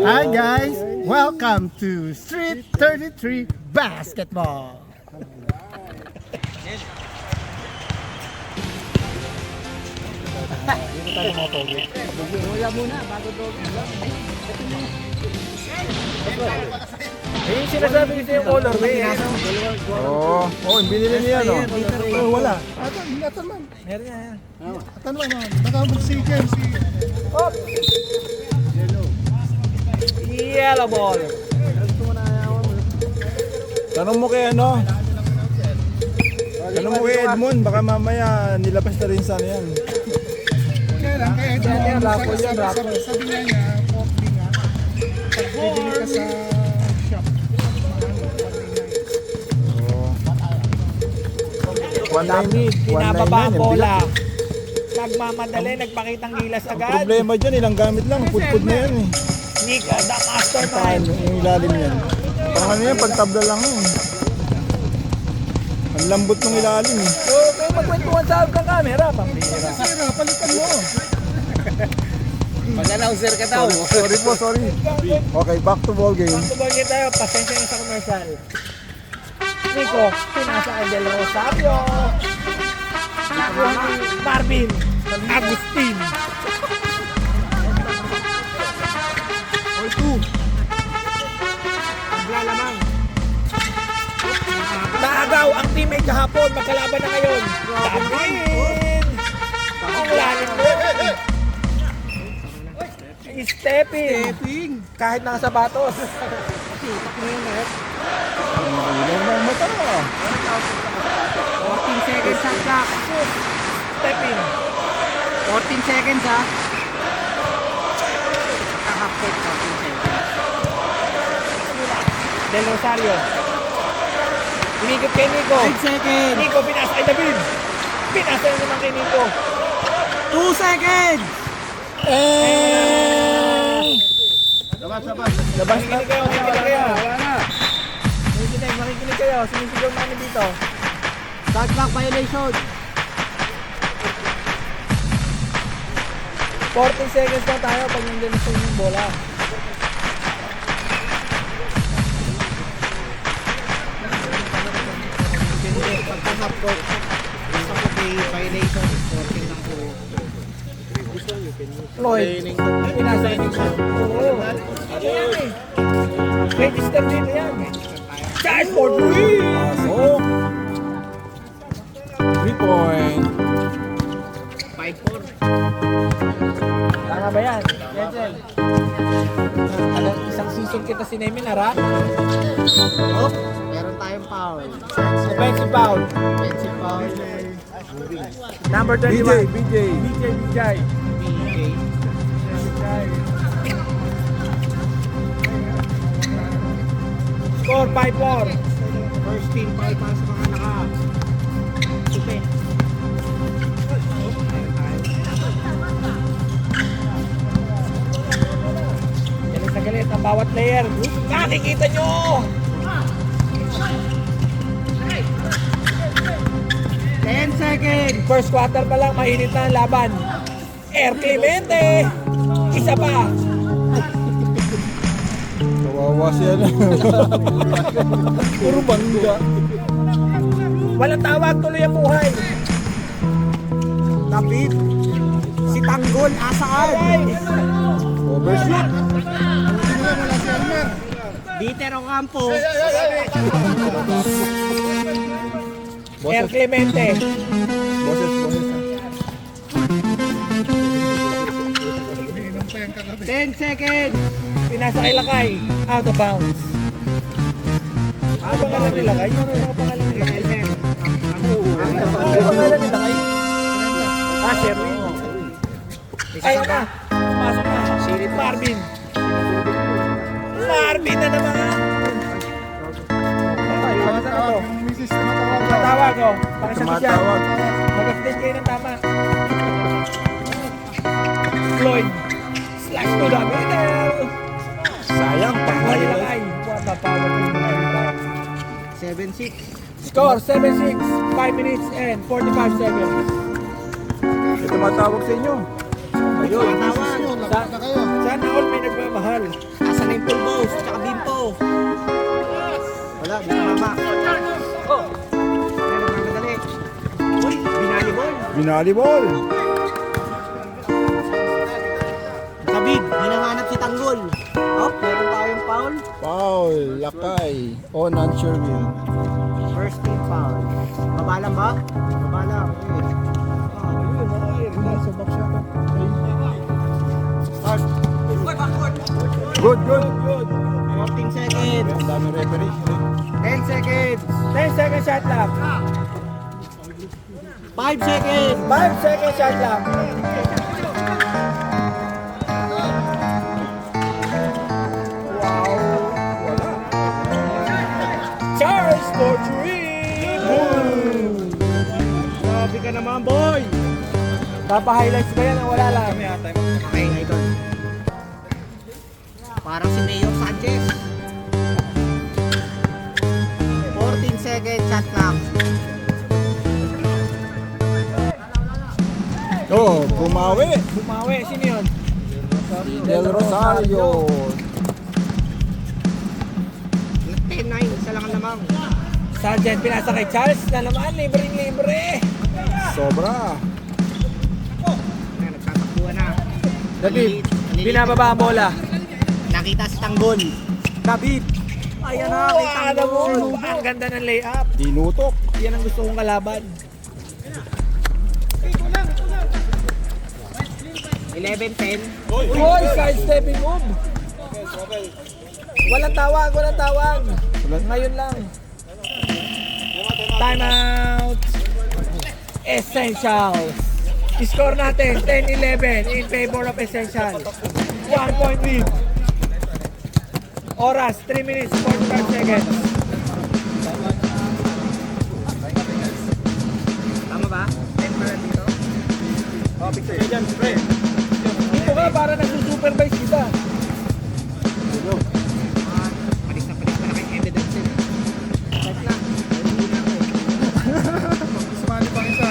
Hi guys, welcome to Street 33 Basketball. Dito tayo mga pogi. Wala muna, bago dogi. Yung sinasabi ko sa'yo color, binili niya no? Wala. Atan man. Meron yan. Atan man. Nakabot si Kenzie. Hop! Yellow ball. Tanong mo kay ano? Tanong mo kay Edmond, baka mamaya nilabas na rin sana yan. Kaya lang, kaya Yan, raffle yan, sabi nga niya, Popli nga, pag bibili ka sa shop, Lamig, pinababa ang bola. Nagmamadali, nagpakitang gilas Ang agad. problema dyan, ilang gamit lang, pudpud na yan eh. Nika, the mastermind. Paano yung ilalim yan? Parang ano yan, pagtabla lang yun. Ang lambot ng ilalim eh. So, kayo magkwentuhan sa harap ng camera. Pambira. sira, palitan mo. Mag-announcer ka daw. Sorry po, sorry. Okay, back to ball game. Pagtubol niyo tayo, pasensya niyo sa commercial. Nico, pinasa kay Del Rosario. Nakuha ni Marvin Agustin. Naagaw ang teammate kahapon, magkalaban na ngayon. Damin! Ang lalim mo. Stepping. Kahit nakasapatos. Ilaw ng mata. 14 seconds ang clock. Stepping. 14 seconds ha. Kakapit 14 seconds. Del Rosario. Inigit kay Nico. 8 seconds. Nico pinasa kay David. Pinasa na naman kay Nico. 2 seconds. Labas na. Makikinig kayo. Makikinig kayo. Sinisigaw namin dito. Start clock violation. 14 seconds lang tayo pag nandiyan na yung bola. Pagka-half court, gusto ko kay violation, 14 lang po. Floyd, pinasa niyo siya. Oo. Ano yan eh? Register dito yan. Charge for 3! Pasok. 3 point. 5-4. Tama ba yan? Jensen. Alam, isang season kita sineminar ha? Oh, meron tayong foul. Offensive foul. Offensive foul. Number 21. BJ. BJ. BJ. Score 5-4. First team foul para sa mga naka-tupi. Galit na galit ang bawat player. Nakikita nyo! First quarter pa lang, mainit na ang laban. Air Clemente! Isa pa! Kawawa siya na. Puro bangga. Walang tawag, tuloy ang buhay. David, si Tanggol, asaan? Overshoot. Dieter Ocampo. Air Clemente. Boses. 10 seconds. Pinasa kay Lakay. Out of bounds. Ano pangalan ni Lakay? Ano pangalan ni Lakay? Ano pangalan ni Lakay? Sherwin. Ayun na. Pumasok na. Marvin. Marvin na naman. Ay, pangalan na to. Matawag ko. Para sa kisyan. Tumatawag. Mag-update kayo ng tama. Floyd. Slash to the middle. Sayang, Ay, pang-highlight. Lakay. What a powerful rebound. 7-6. Score 7-6, 5 minutes and 45 seconds. Ito matawag sa inyo. Ayun. Tawag. Sana all may nagmamahal. Nasaan na yung pulbos? Tsaka bimpo. Wala, di na mama. Oh. Ayan, nagmamadali. Uy, binalibol. Binalibol. Kabig, hinahanap si Tanggol. Oh, meron tayong foul. Foul. Lakay. O, non-sure win. First team foul. Babalang ba? Babalang. Okay. Sa box shot. Start. Good, good. 14 seconds. Ang dami referee. 10 seconds. 10 seconds shot clock. 5 seconds. 5 seconds shot clock. Charles for 3. Grabe ka naman, boy. Papa-highlights ba yan? Wala lang. Okay, idol. Parang si Mayor Sanchez. 14 seconds shot clock. Oh, bumawi. Bumawi. Sino yun? Del Rosario. 10-9, isa lang ang lamang. Sergeant pinasa kay Charles na naman. Libre-libre. Sobra. Ayan, nagtatakbuhan na. David, Maliliit binababa ang bola. Nakita si Tanggol. David. Ayan na, Oh, kay ano mo? Tanggol. Ang ganda ng layup. Tinutok. Yan ang gusto kong kalaban. 11-10. Uy, side-stepping move. Walang tawag, walang tawag. Ngayon lang. Time out. Essentials. Score natin 10-11 in favor of Essentials. 1 point lead. Oras 3 minutes 45 seconds. Tama ba? 10 pa lang dito. Dito ka para nagsusupervise kita. Palis na kay evidence yun. Start na. Sumali pa isa.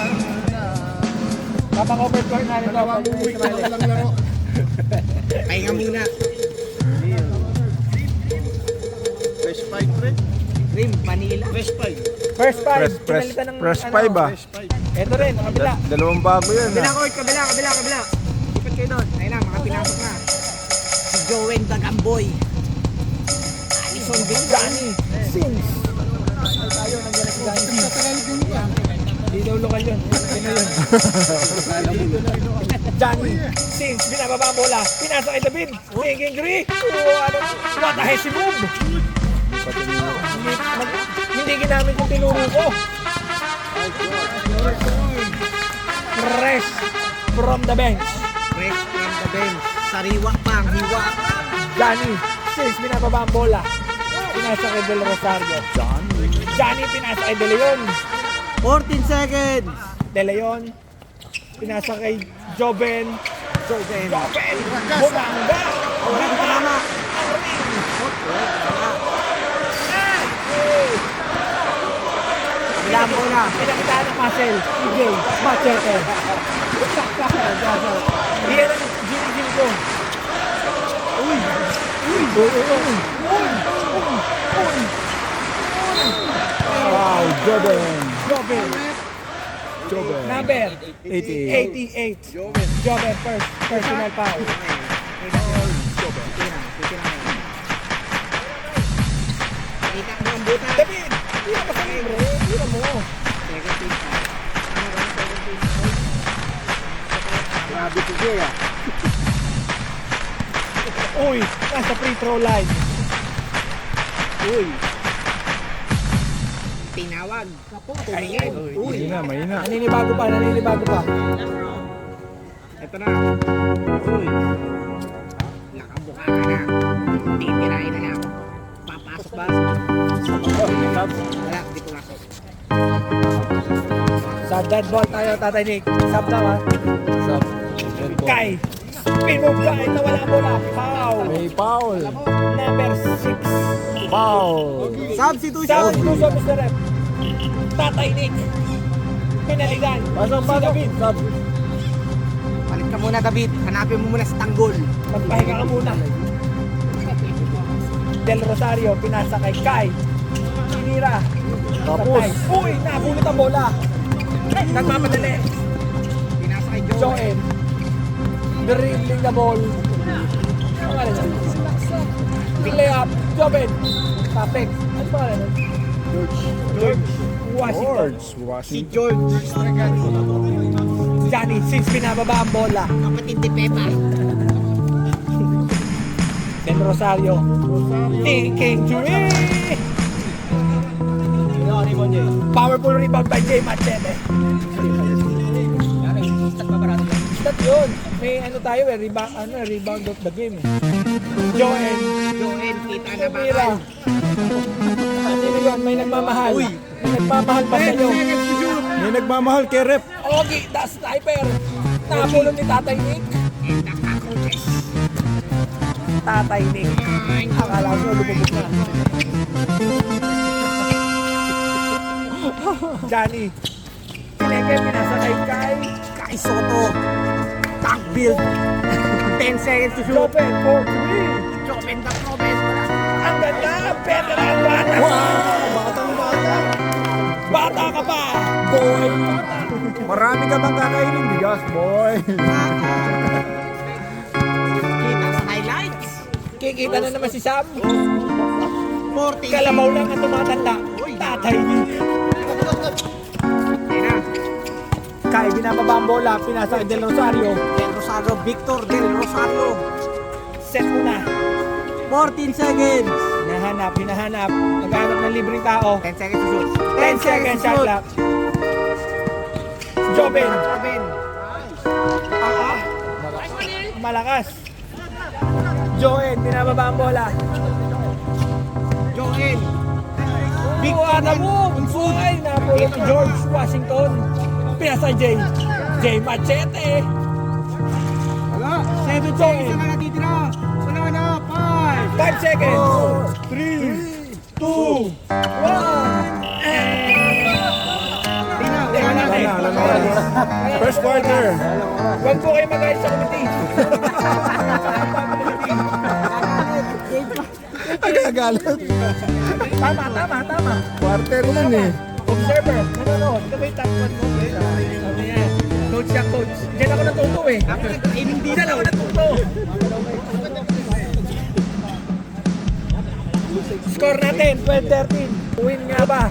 Kapag-overscore na rin ako. lang laro. Pahinga muna. Fresh fight, pre. Rim, Manila. Fresh 5. First five. Fresh Pinalitan ng, fresh ano, 5 ah. Ito rin, kabila. Dalawang bago yan Kabila ah. court, kabila. Lipat kayo doon. Ayun na, mga pinasok na. Si Joen Dagamboy. Alison Johnny Sins. Tayo, nandiyan na si Johnny Sins. Di daw lokal yun. Pino yun. Johnny Sins, binababa ang bola. Pinasa kay David. Hinging Gree. What a hesi move. Hindi ginamit yung tinuro ko. Fresh from the bench. Fresh from the bench. Sariwa pang, hiwa. Johnny Sins, binababa ang bola. Pinasa kay Del Rosario. Johnny pinasa kay De Leon. 14 seconds. De Leon. Pinasa kay Joven. Joven. Bumanga. Hindi ko tama. Kabila mo na. Pinakita ng muscle. EJ. Machete. Iyan ang ginigin ko. Wow, Joven. Joven. Joven. Number 88. 88. Joven first. Personal foul. Kita mo ang buta. David! Hindi ka sa libre. Hindi mo. Second team. Grabe si Jay ah. Uy, nasa free throw line. Uy. Tinawag. Tumingin. Uy. Mahina. Naninibago pa. Ito na. Uy. Nakabuka ka na. Titirahin na lang. Papasok ba? Wala, di pumasok. Sa dead ball tayo, Tatay Nick. Sub na ha. Sub. Kai. Spin move Kai. Nawala mo na. Foul. May foul. Number 6. Foul. Substitution. Substitution, Mr. Rep. Tatay Nick. Pinaligan. Pasok. David. Sub. Palit ka muna, David. Hanapin mo muna si Tanggol. Magpahinga ka muna. Del Rosario, pinasa kay Kai. Sinira. Tapos. Patay. Uy, nabulot ang bola. Nagmamadali. Pinasa kay Joe. Joel. Dribbling the ball. Ano nga rin? Lay up. Joven. Tapik. Ano pa rin? George. Washington. George. Si Washington. George. Johnny, since pinababa ang bola. Kapatid ni Pepa. Del Rosario. Thinking to me. Powerful rebound by Jay Machete. Stat yun. May ano tayo eh, rebound of the game eh. Joel. Joel, kita na ba? Mira. Ano yun? May nagmamahal. Uy. May nagmamahal pa sa'yo. May nagmamahal kay Rep. Ogi, the sniper. Napulong ni Tatay Nick. And the cockroaches. Tatay Nick. Akala ko lumubog na. Johnny. Kineke, pinasa kay Kai. Kai Soto. Tank build. 10 seconds to shoot. Joven, 4-3. Joven, the Joven. Ang ganda, veteran bata. Batang-bata. Bata ka pa, boy. Marami ka bang kakainin bigas, boy? Kita sa highlights. Kikita na naman si Sam. 40. Kalabaw lang ang tumatanda. Tatay ni. Yan na. Kai, binababa ang bola, pinasa kay Del Rosario. Del Rosario, Victor Del Rosario. Set muna. 14 seconds. Hinahanap. Naghanap ng libreng tao. 10 seconds to shoot. 10 seconds shot clock. Joven. Joven. Malakas. Joel, binababa ang bola. Joel. Big Ana mo. Ay, napulot ni George Washington. Pinasa Jay. Jay Machete. Wala. 7 seconds na natitira. Wala na. 5. 5 seconds. 3, 2, 1. Alam na. First quarter. Huwag po kayo mag-ayos sa committee. Nagagalit. Tama. Quarter yan eh. Observer, nanonood. Ito ba yung top 1 mo? Sabi niya, coach siya, coach. Diyan ako natuto eh. Diyan ako natuto. Score natin, 12-13. Win nga ba?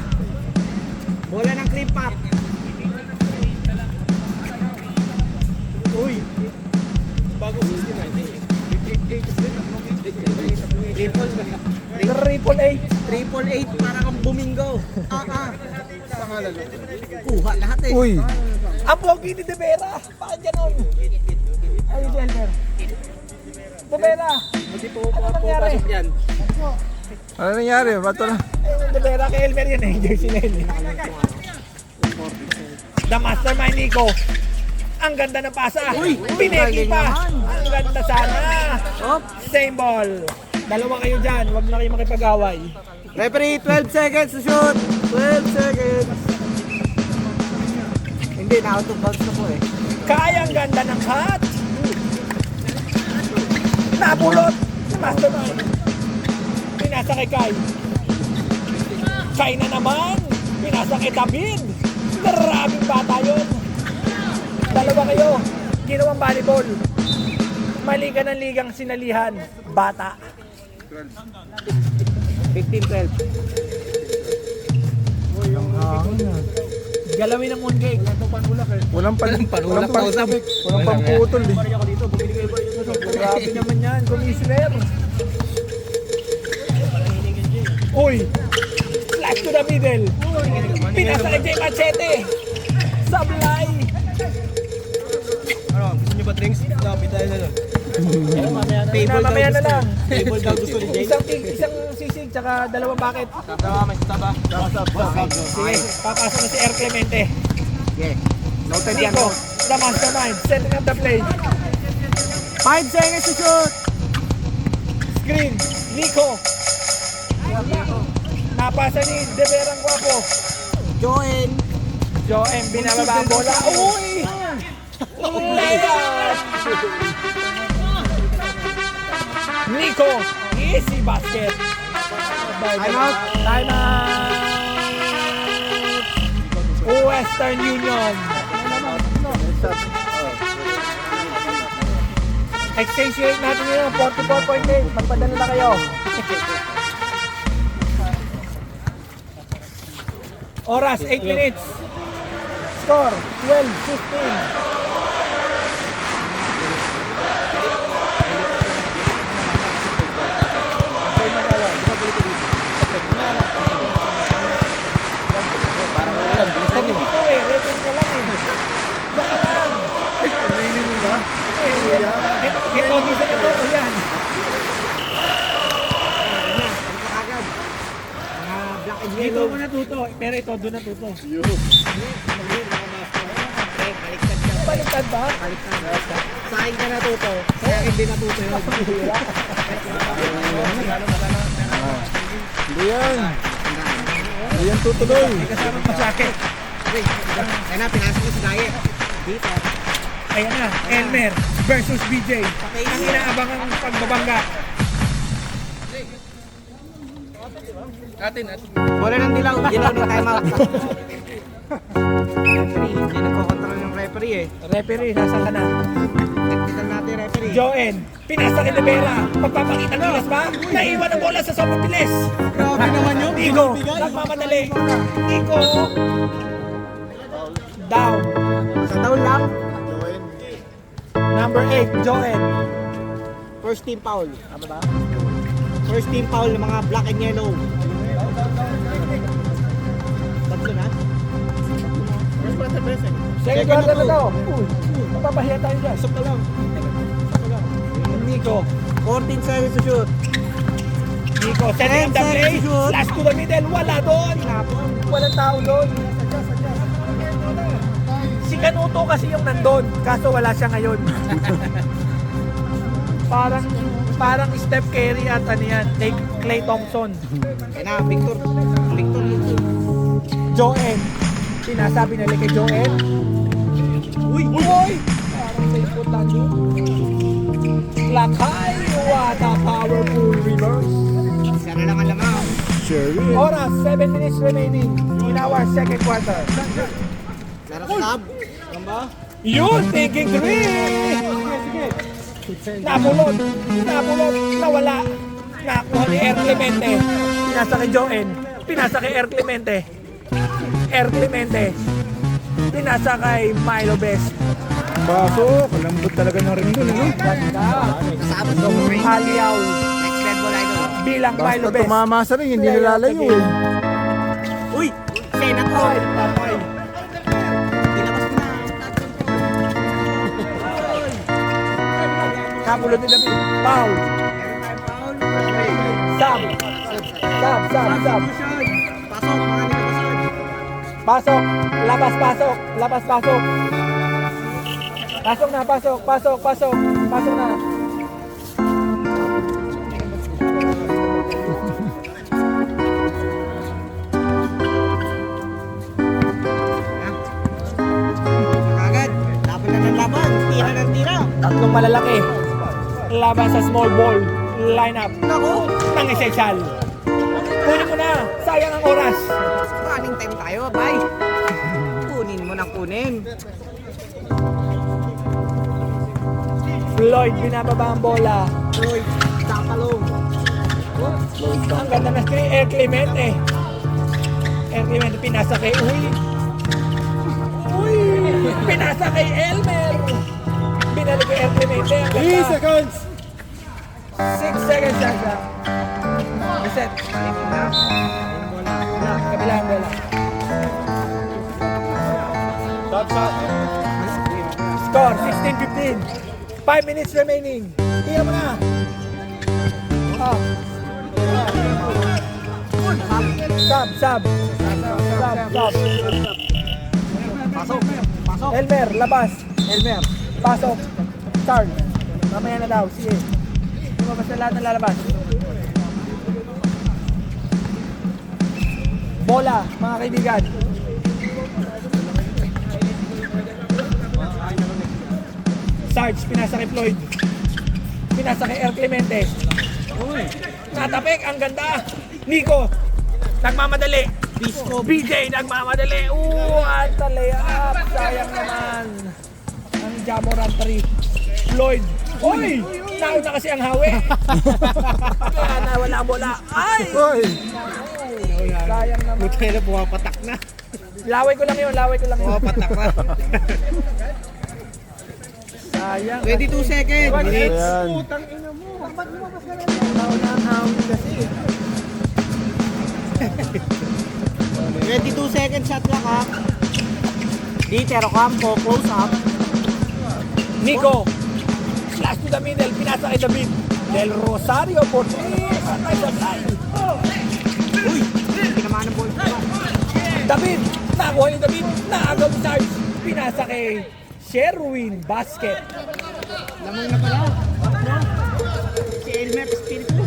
Bola ng clip up. Uy. Bago 69. Triple 8. 888 para kang bumingo. Kuha lahat eh. Uy. Ang pogi ni De Vera. Bakit ganon? Ayun si Elmer. De Vera. Ano nangyari? Ano nangyari? Ba't wala? Ayun De Vera kay Elmer yan eh. Jersey na yun eh. The Mastermind Nico. Ang ganda ng pasa. Pineki pa. Ang ganda sana. Same ball. Dalawa kayo dyan. Huwag na kayo makipag-away. Referee, 12 seconds to shoot. 12 seconds. Hindi, na-out of bounds na po eh. Kaya ang ganda ng cut. Napulot. Mastermind. Pinasa kay Kai. Kai na naman. Pinasa kay David. Maraming bata yun. Dalawa kayo. Ginawang volleyball. Mali ka ng ligang sinalihan. Bata. 15-12. Galawin ang mooncake. Walang pamputol eh. Grabe naman yan, Commissioner. Uy! Flash to the middle. Pinasa kay Jay Machete. Sablay. Gusto nyo ba drinks? Lapit tayo na lang. Mamaya na lang. Table daw gusto ni Jay. Isang sisig, tsaka dalawang bucket. Tama, may taba. Sige, papasok na si R. Clemente. Yeah. Noted yan. Nico, the mastermind, setting up the play. 5 seconds to shoot. Screen, Nico. Napasa ni De Verang Guapo. Joel. Joem, binababa ang bola. Uy! Layup! Nico, easy basket. Time out. Time out! Western Union. Exchange rate natin yun, 44.8. Magpadala na kayo. Oras, 8 minutes. Score, 12-15. Sabi dito eh, record ko lang eh. Baka lang. Ito, bisa ito, yan. Black and Dito yellow. mo natuto, pero ito doon natuto. Baliktad ba? Sa akin ka natuto. Sa akin din natuto yun. Hindi yan. Hindi yan tutuloy. May kasama pa jacket. Ayun na, pinasok ko sa diet. Dito. Ayan na, Elmer versus BJ. Ang inaabangang pagbabangga. Bola ng dilaw. Dilaw ng time out. Referee, hindi nagkocontrol yung referee eh. Referee, nasa ka na? Technical natin referee. Joen, pinasa kay Rivera. Magpapakita ng bilas ba? Naiwan ang bola sa sobrang bilis. Grabe naman yun. Nico, nagmamadali. Nico, down. Sa down lang. Number 8, Joen. First team foul. Tama ba? First team foul ng mga black and yellow. Tatlo na. Second quarter na daw. Mapapahiya tayo dyan. Pasok na lang. Nico. 14 seconds to shoot. Nico, setting up the 10 play. seconds to shoot. Last to the middle. Wala doon. Walang tao doon. Si Canuto kasi yung nandun. Kaso wala siya ngayon. Parang Steph Curry at ano yan, Klay Thompson. Kaya na, Victor. Victor. Joen. Sinasabi nila kay Joen. Uy! Parang safe foot lang yun. Lakay, what a powerful reverse. Sana lang ang lamang. Sherry. Oras, 7 minutes remaining in our second quarter. Laro stab. Ano ba? Yun, thinking three! Nabulot, nawala. Nakuha ni Air Clemente. Pinasa kay Joen. Pinasa kay Air Clemente. Air Clemente. Pinasa kay Milo Best. Pasok. Lambot talaga ng ring doon. Kasama sa ring. Aliaw Next red ball idol. bilang Milo Basta Best. tumama sa ring, hindi nilalayo eh. Uy! Senator! Ay, patay. Ilabas mo na. Kabulot ni David. Foul. Sab. Pasok, mga nilabasan. Pasok. Labas, pasok. Pasok na, pasok. Pasok na. Agad. Laban na ng laban. Tira ng tira. Tatlong malalaki. Laban sa small ball lineup Naku! ng Esexal. Kunin mo na. Sayang ang oras. Running time tayo, bye. Kunin mo ng kunin. Floyd, binababa ang bola. Floyd, Tapalong. Ang ganda na screen. Air Clemente. Pinasa kay Pinasa kay Elmer. Binalik kay Air Clemente. Ang 3 ganda. seconds. 6 seconds lang siya. Reset. Kabilang bola. Score, 16-15. 5 minutes remaining. Tingnan mo na. Sub. Pasok. Elmer, labas. Pasok. Charge. Mamaya na daw. Sige. Lumabas na lahat ng lalabas. Bola, mga kaibigan. Sarge, pinasa kay Floyd. Pinasa kay Air Clemente. Natapik, ang ganda. Nico, nagmamadali. BJ, nagmamadali. At layup. Sayang naman. Ang Jamoran 3. Floyd. Uy! Nauna kasi ang hawi. Kaya nawala ang bola. Ay! Hoy! Sayang naman. Buti na pumapatak na. Laway ko lang yun. Pumapatak na. Sayang. 22 seconds. Ayan. Nauna ang hawi kasi. 22 seconds shot lang ha. Dito, Campo, close up. Nico. Slash to the middle. Pinasa kay David. Del Rosario for 3. Patay sa line. Uy! Tinamaan ng ball. David. Nakuha ni David. Naagaw ni Sarge. Pinasa kay Sherwin. Basket. Lamang na pala. No? Si Elmer Espiritu.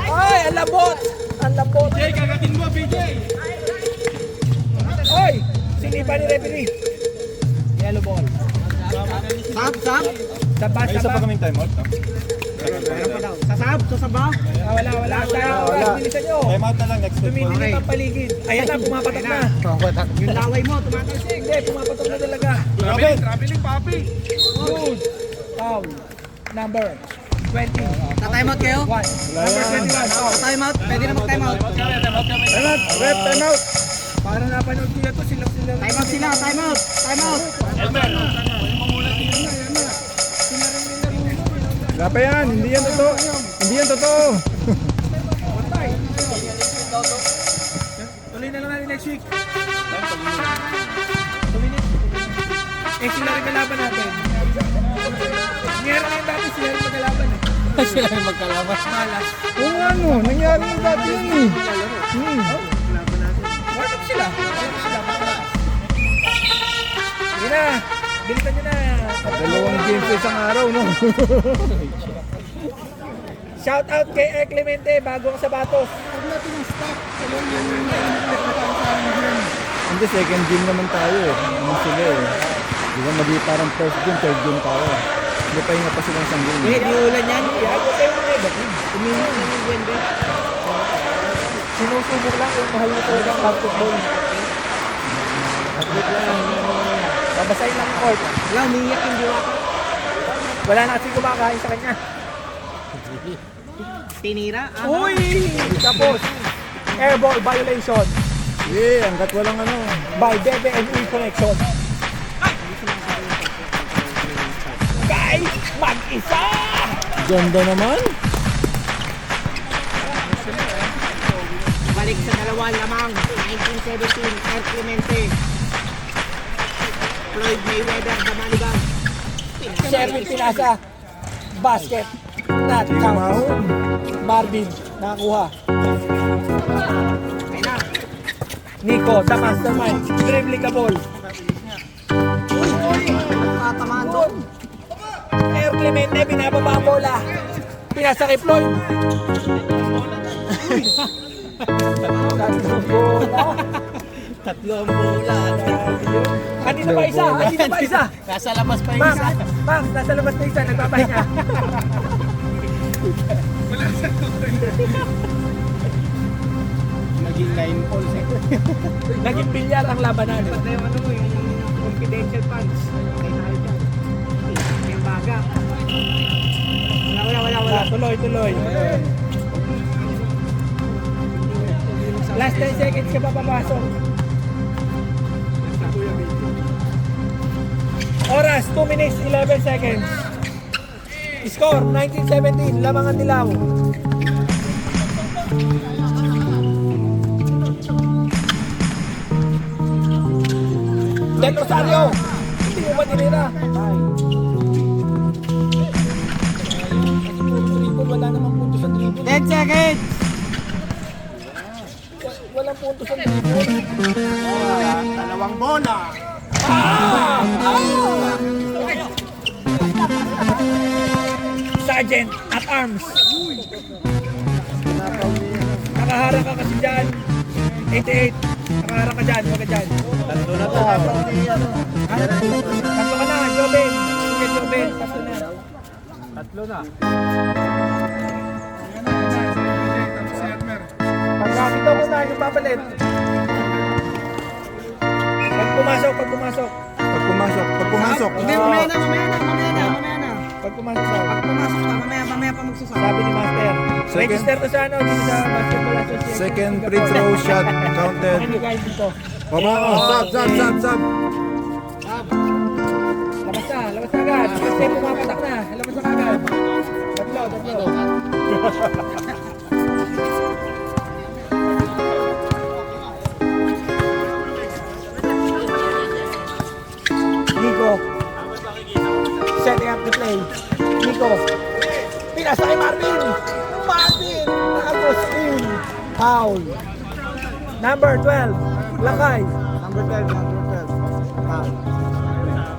Ay, ang labot. Ang labot. Jay, kagatin mo, BJ! Oy! Sinipa ni referee. Yellow ball. Sab, sab. Sabas, Ay, isa pa sabas. kaming timeout. no? Meron pa daw. Sasab, sasaba. Wala. Sayang oras. Bilisan nyo. Timeout na lang next week. Tumitingin ang paligid. Ayan na, pumapatak na. Yung laway mo, tumatalsik. Hindi, pumapatak na talaga. Traveling, papi! Good. Foul. Number 20. Ta-timeout kayo? 1. Number 21. Foul. Ta-timeout. Pwede na mag-timeout. Timeout! Rep, timeout! Para napanood nila to, sila. Timeout sila, timeout. Timeout. Wala pa yan, hindi yan totoo. Hindi yan totoo. Tuloy na lang natin next week. 2 minutes. Sila rin kalaban natin. Meron na yung dati, sila rin magkalaban eh. Sila yung magkalaban. Malas. Kung ano, nangyari yung dati yun eh. Warm up sila. Makalakas. Sige na. Bilisan nyo na. Dalawang games sa isang araw, no? Shout out kay Air Clemente. Bago ang sapatos. Hindi, second game naman tayo eh. Ano sila eh. Di ba mali parang first game, third game tayo. Hindi pa hinga pa silang isang game. Eh, di ulan yan. Ayaw kayo mga ibatid. Uminom na yung wende. Sinusubok lang kung mahal na talaga ang basketball. Atlet lang. Babasahin lang ang court. Wala, umiiyak yung diwata. Wala na kasi kumakain sa kanya. Tinira. Uy! Tapos, airball violation Eh, hanggat walang ano. by Bebe and Uy Connection. Guys, mag-isa! Ganda naman. Balik sa dalawa lamang. 1917, Air Clemente. Floyd Mayweather, Damaligan. Sherwin Pinasa. Basket. Not count. Marvin, nakakuha. Ayun na. Nico, the mastermind. Dribbling the ball. Tatamaan doon. Air Clemente, binababa ang bola. Pinasa kay Floyd. Tatlong bola. Tatlong bola. Kanina pa isa, kanina pa isa. Nasa labas pa yung Ma'am, isa. ma'am, nasa labas na isa, nagpapahinga. Naging 9 balls eh. Naging bilyar ang labanan. Pati yung ano mo, yung confidential funds. Patay tayo dyan. Yung baga. Wala. Tuloy. Last 10 seconds ka pa papasok. Oras, 2 minutes, 11 seconds. Score, 1917, Lamangan Dilaw. Del Rosario, hindi mo ba tinira? Wala namang punto sa dribble. 10 seconds! Walang punto sa dribble. Dalawang bola! Sergeant at arms. Nakaharang ka kasi dyan. 88. Nakaharang ka dyan. Huwag ka dyan. Tatlo na to. Tatlo ka na. Joben. Sige, Joben. Tatlo na. Tatlo na. Pagka dito muna yung papalit. Pag pumasok. Pag pumasok. Hindi, mamaya na. Pag pumasok daw. Pag pumasok ka, mamaya pa magsasabi. Sabi ni Master. Second. Register to sa ano, dito sa Basketball Association. Second free throw shot counted. Ano guys dito? Baba. Sab. Labas na agad. Kasi pumapatak na. Labas na agad. Tatlo. Nico. Setting up the play. Nico. Pinasa kay Marvin. Tapos in. Foul. Number 12. Lakay. Number 12. Foul.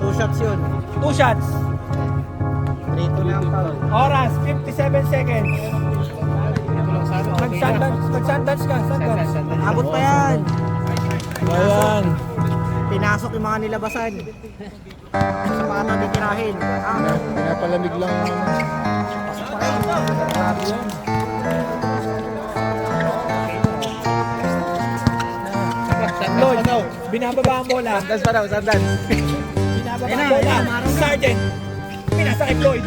2 shots yun. 2 shots. 3-2 na ang foul. Oras, 57 seconds. Mag-sundance ka, sundance. Abot pa yan. Ayan. Pinasok yung mga nilabasan. Sa mga natitirahin. Pinapalamig lang naman. Pasok pa rin. Grabe yun. Lloyd, binababa ang bola. Sandals pa daw, sandals. Binababa ang bola. Sergeant, pinasa kay Floyd.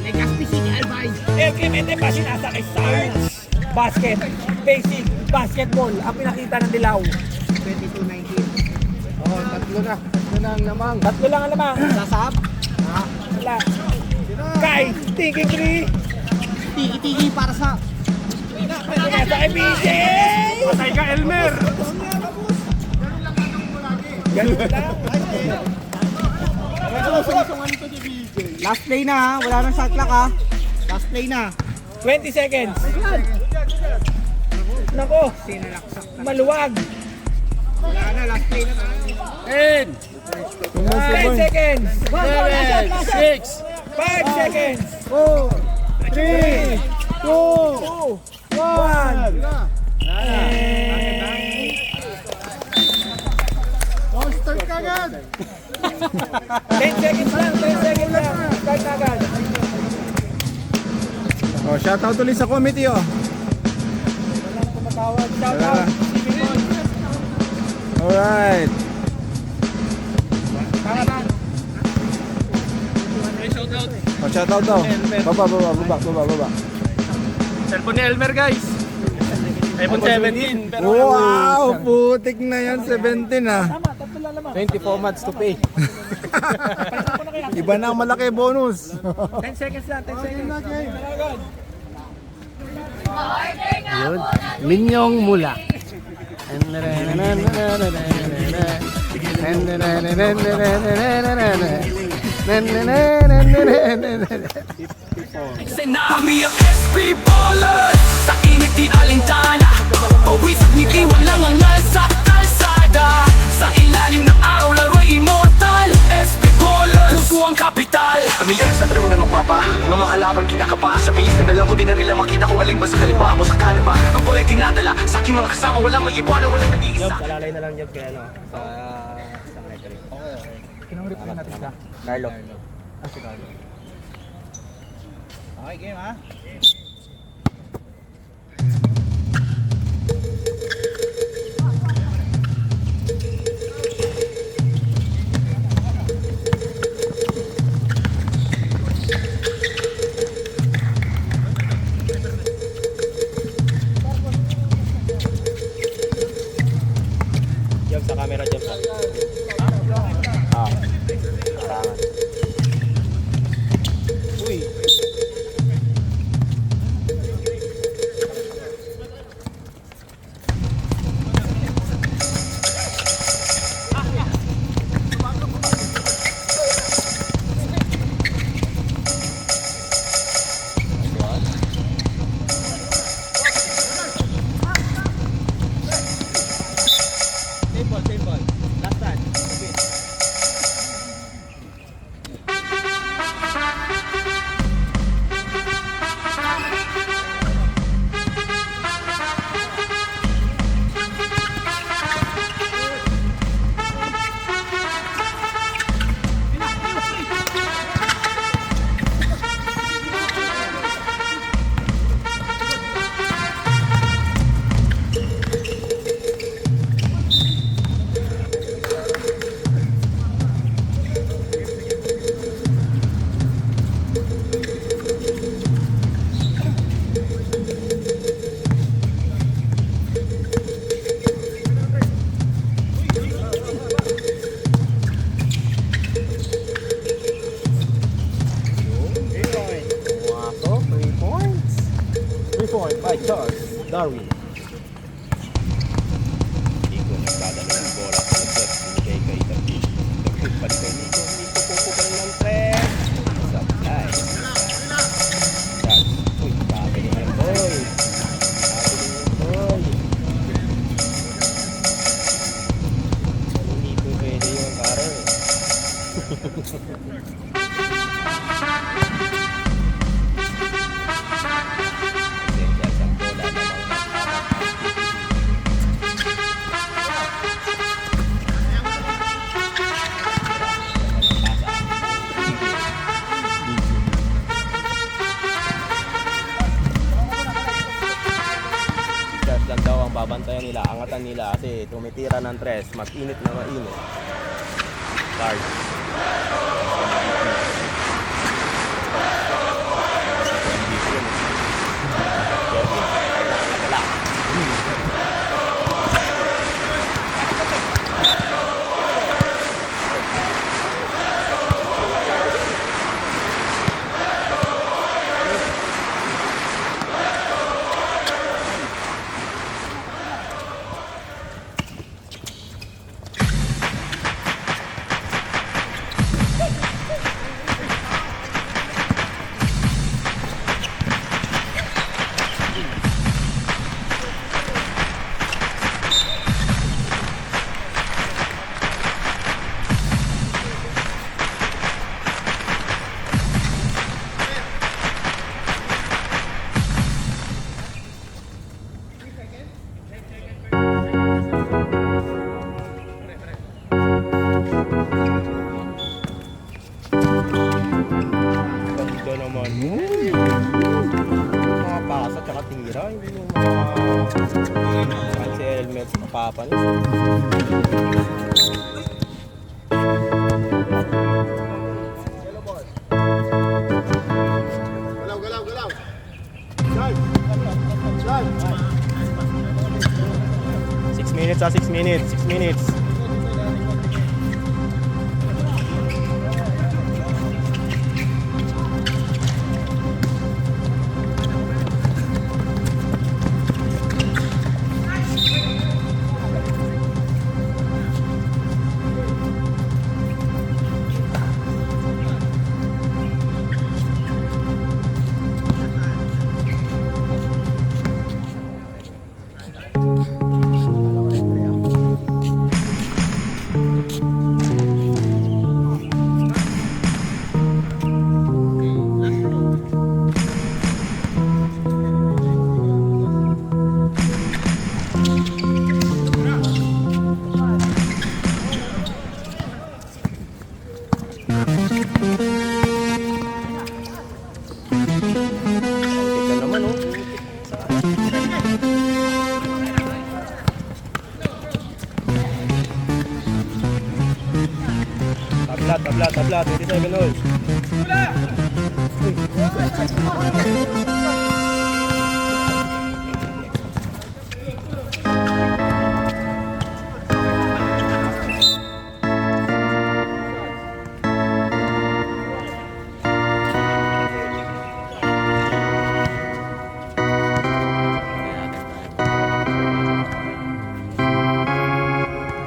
Legazpi City Alvay. El Clemente pa sinasa kay Sarge. Basket, basic, basketball. Ang pinakita ng Dilaw. 22-19. Oh, tatlo na ang lamang. Tatlo lang ang lamang. Sasab. Wala. Kai, thinking three. Tiki-tiki para sa... Pinasa kay BJ. Patay ka, Elmer. Ganun lang. Last play na ha. Wala nang shot clock ha. Last play na. 20 seconds. Nako, maluwag. Wala na, last play na. 10 seconds. 6. 5 seconds. 4, 3, 2, 1. start ka agad. 10 seconds lang. Start na agad. Oh, shoutout ulit sa committee oh. Walang tumatawag. Shout out. Alright. Oh, shoutout daw. Baba. Cellphone ni Elmer guys. iPhone 17. Pero Wow, putik na yan, 17 ah. Tama, tatlo lang naman. 24 months to pay. Iba na ang malaki bonus. 10 seconds lang. 10 seconds. Agad. Yun. Minyong mula. Sinami ang SP Ballers sa init di alintana. Pawisag ngiti walang angal sa kalsada. Sa ilalim ng araw laro'y immortal. SP Ballers, puso ang kapital. Pamilyar sa trano ng mapa, ng mga laban kinakapa. Sa bilis na dalang ko di na nila makita kung aling ba sa kaliba o sa kalima. Ang bola tinadala sa aking mga kasama, walang may iba na walang nag-iisa. Lalay na lang dyan kaya ano. Sa Mercury. Kinang-rip na natin ka. Carlo. Okay, game ha. Jump sa camera, jump sa. kay Charles Darwin. Nico nagdadala ng bola sa net. Binigay kay David. David balik kay Nico. Nico pupukal ng tres. Supply. Yan. Uy, sabi niya boy. Hindi po pwede yung Carl. Essential sa bola na mga Charles lang daw ang babantayan nila, angatan nila kasi tumitira ng tres, mag-init na mainit. Card. Ganda naman. Mga pasa tsaka tira, hindi yung mga fancy helmets mapapanis. Galaw, galaw, galaw. Drive. Drive. 6 minutes 6 minutes, 6 minutes. Ito naman oh. Tabla, 27 holes.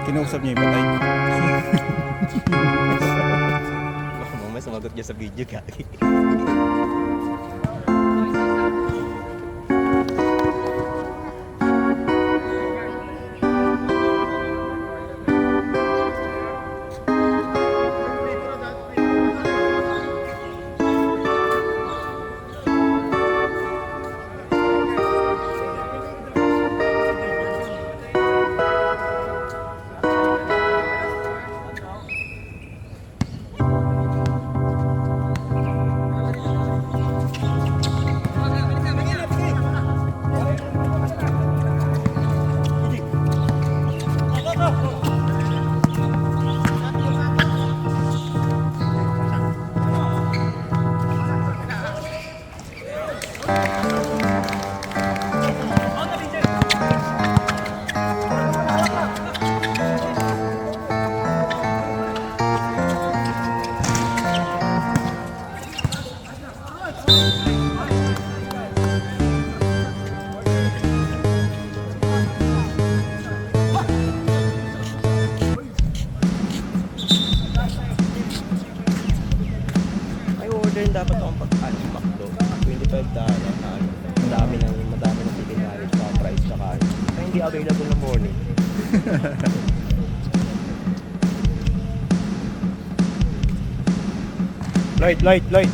Kinausap niya yung patay. Mamaya sumagot niya sa video ka. rin dapat akong pag-alis McDo. $25 na ano. Madami ng chicken nuggets sa price sa kanin. Kaya hindi available na morning. Lloyd.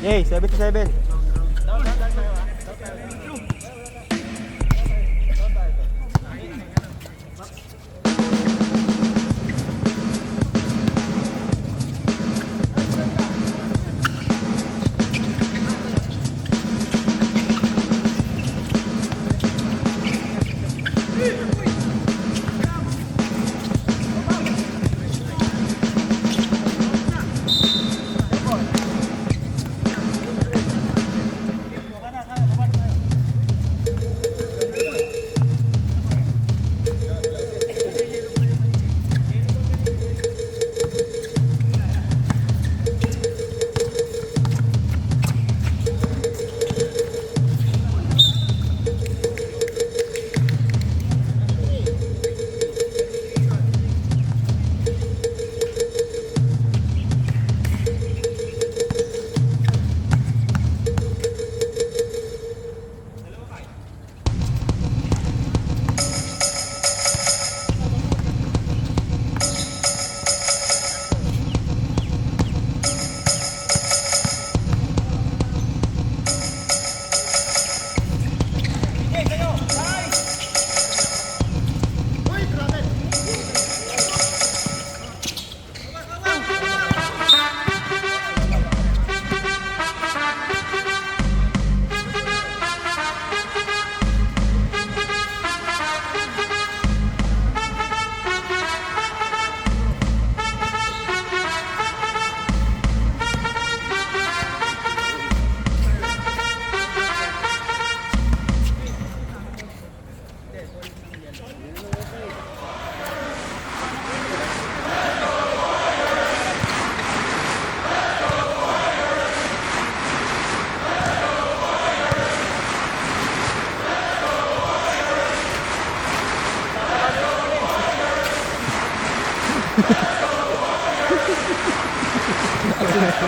Yay, 77.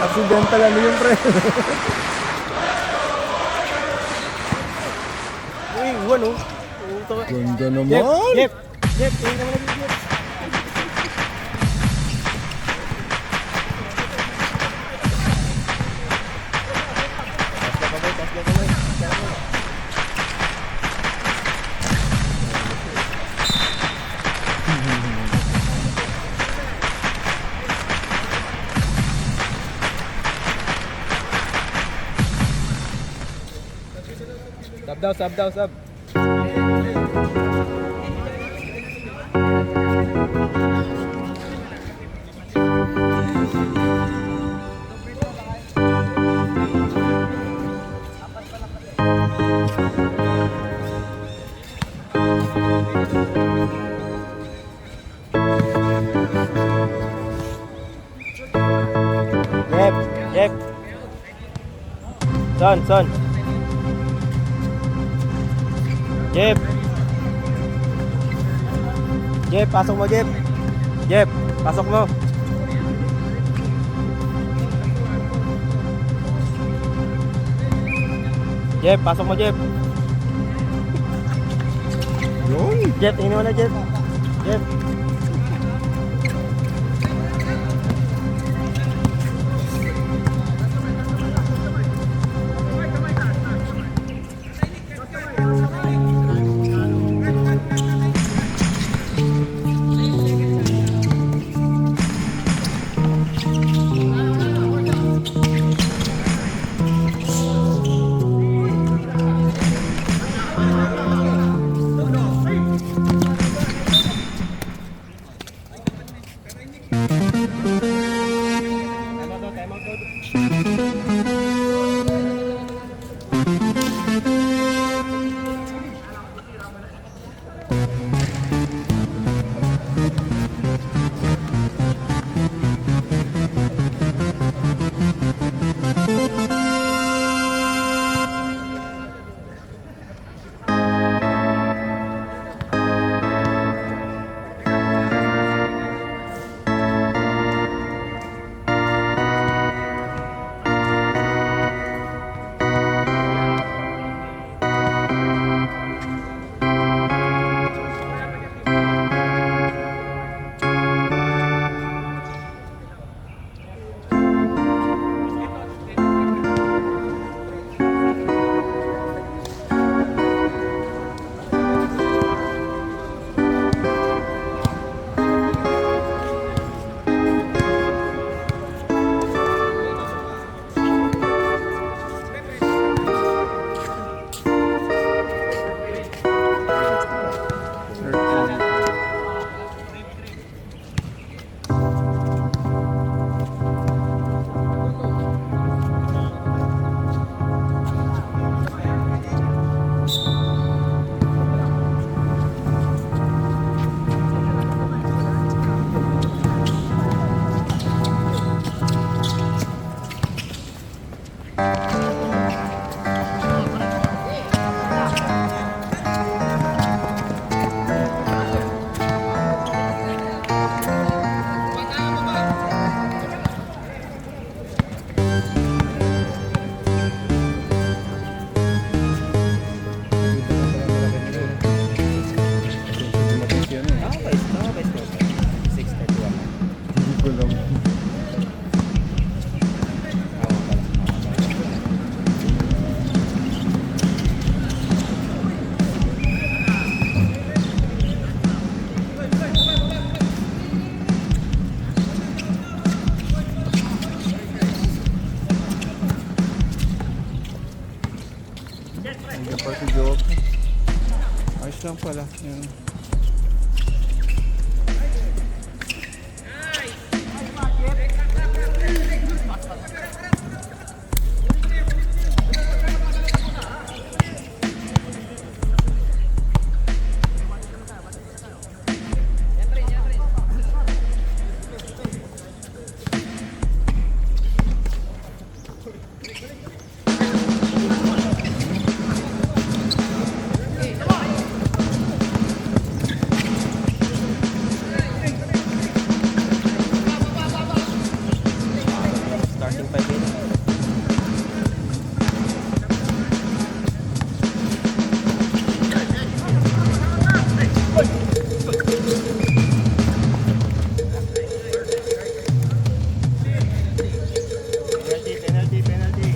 Accidental ano yung pre. Uy, ano? Ganda naman. Jeff, tingin ka mo na Jeff. Sub. Jeff. Son. Jeff, pasok mo, Jeff. Jeff, pasok mo. Jeff, pasok mo, Jeff. Yun. Jeff, tingnan mo na, Jeff. Jeff. si Job. Ayos lang pala. Yan. Starting 5 minutes. Penalty.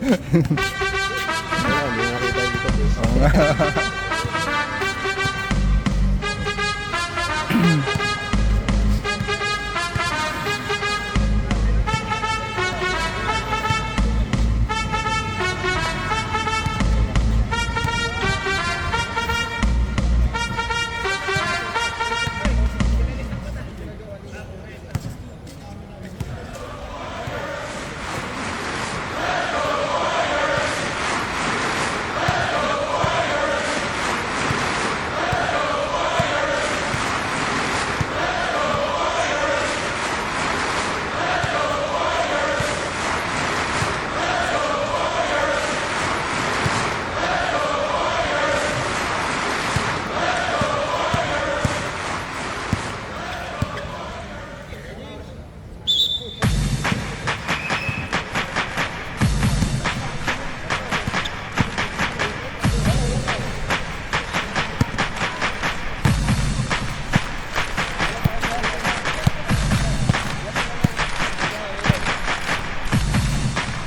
Hindi nakita yung likod eh. Oo nga.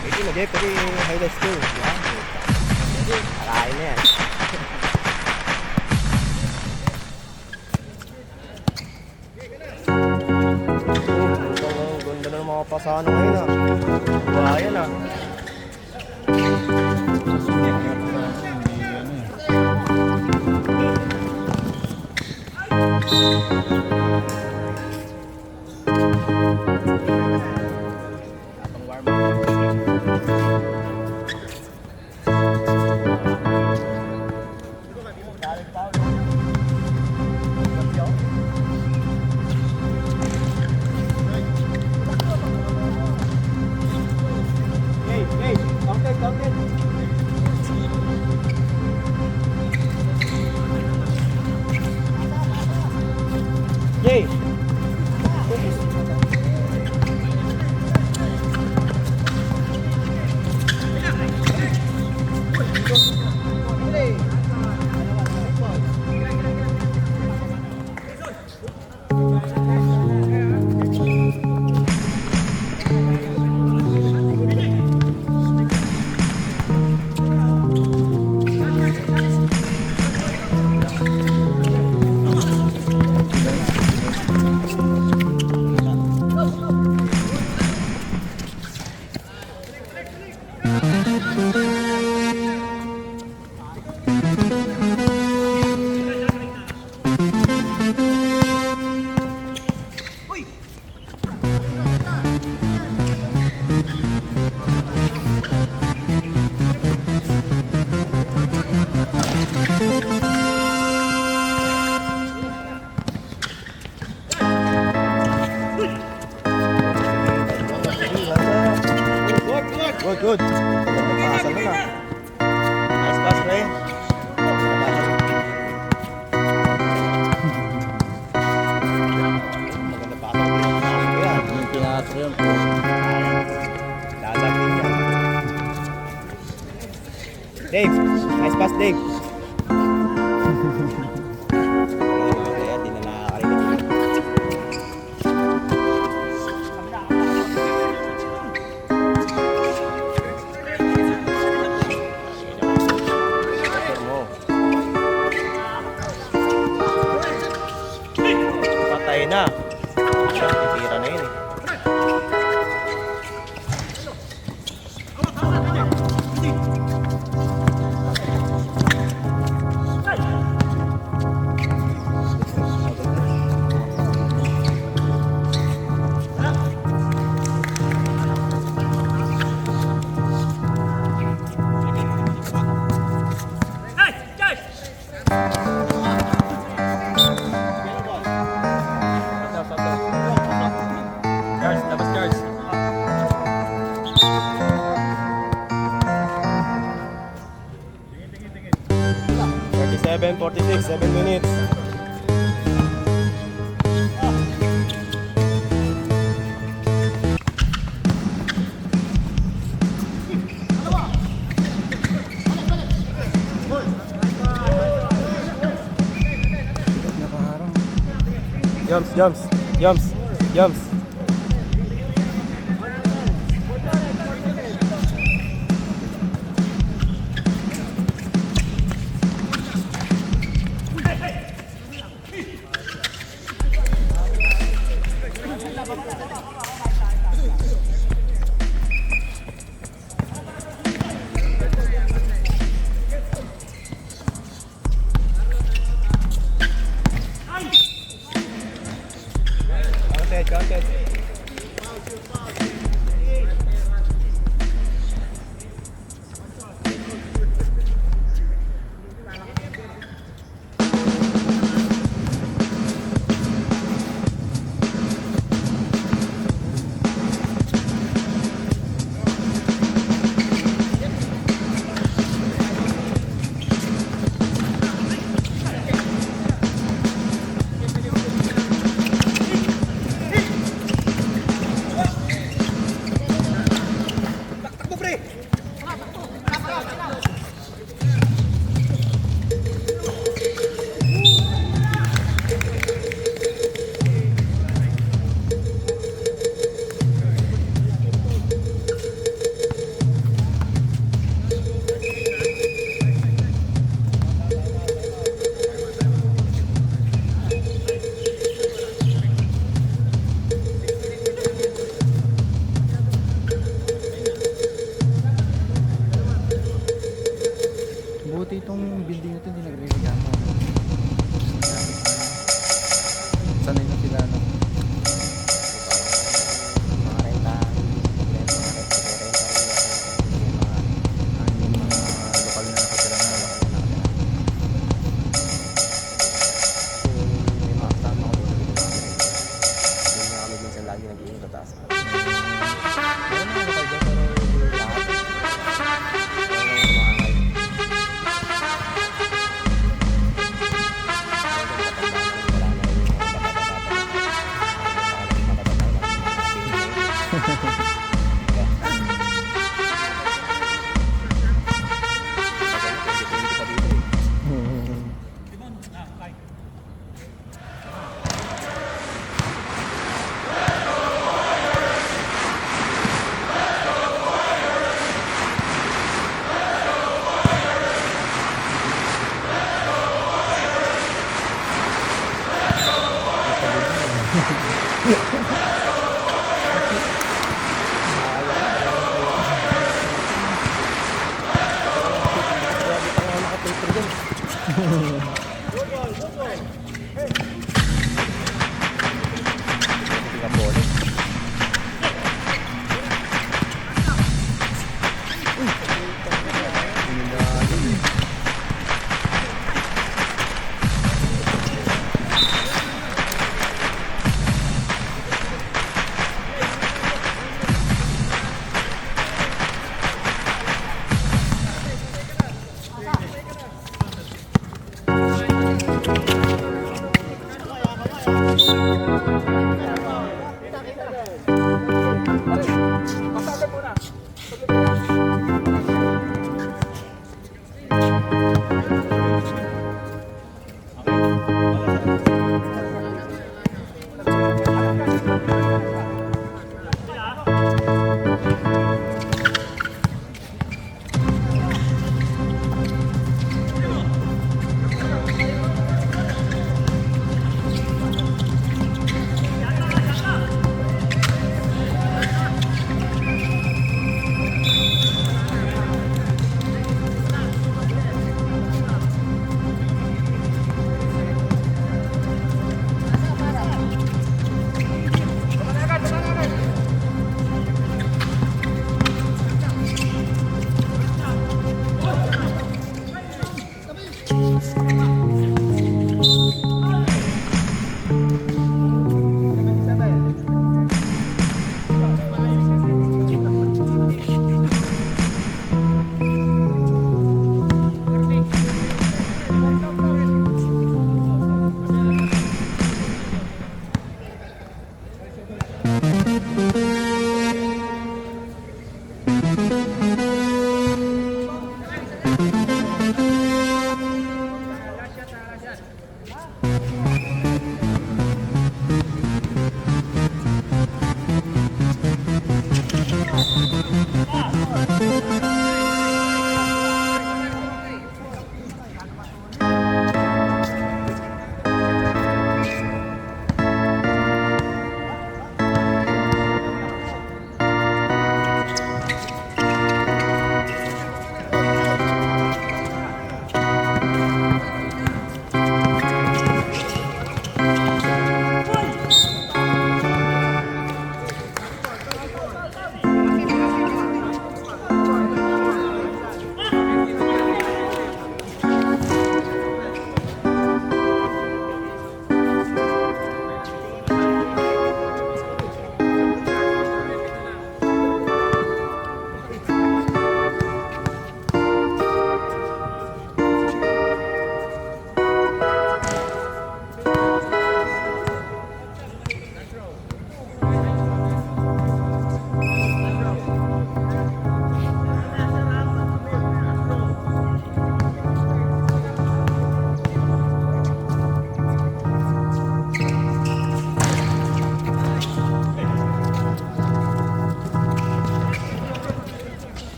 Pwede na, Jeff. Pwede highlights ko. Yan. Akain na yan. Ang ganda ng mga pasano ngayon ah. Bayan ah. Atong warm up. Yay! Good. Pagpapasa mo na. Nice pass, pre. Maganda pa ako. Yan. Yung pinatro yun po. Lalag din yan. Dave. Nice pass, Dave. Kaya di na nakakarinig. Patay na. Titira na yun eh. Guards, labas guards. 47-46, 7 minutes. Jumps. Buti itong building na ito hindi nagre-reklamo. Sanay na sila, no? Mga renta, mga Lokal na nakatira na. may mga kasama ko dito. Yun nga kami minsan lagi nag-iingat sa taas. Meron mga lokal dyan, pero Lahat.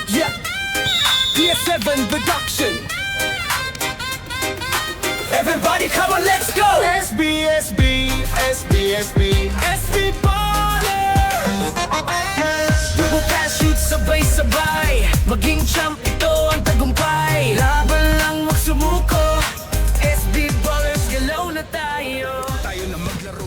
Yeah, PS7 production. Everybody come on, let's go! SB, SB Ballers! Double pass shoot, sabay-sabay. Maging champ, ito ang tagumpay. Laban lang magsumuko. SB Ballers, galaw na tayo. Tayo na maglaro,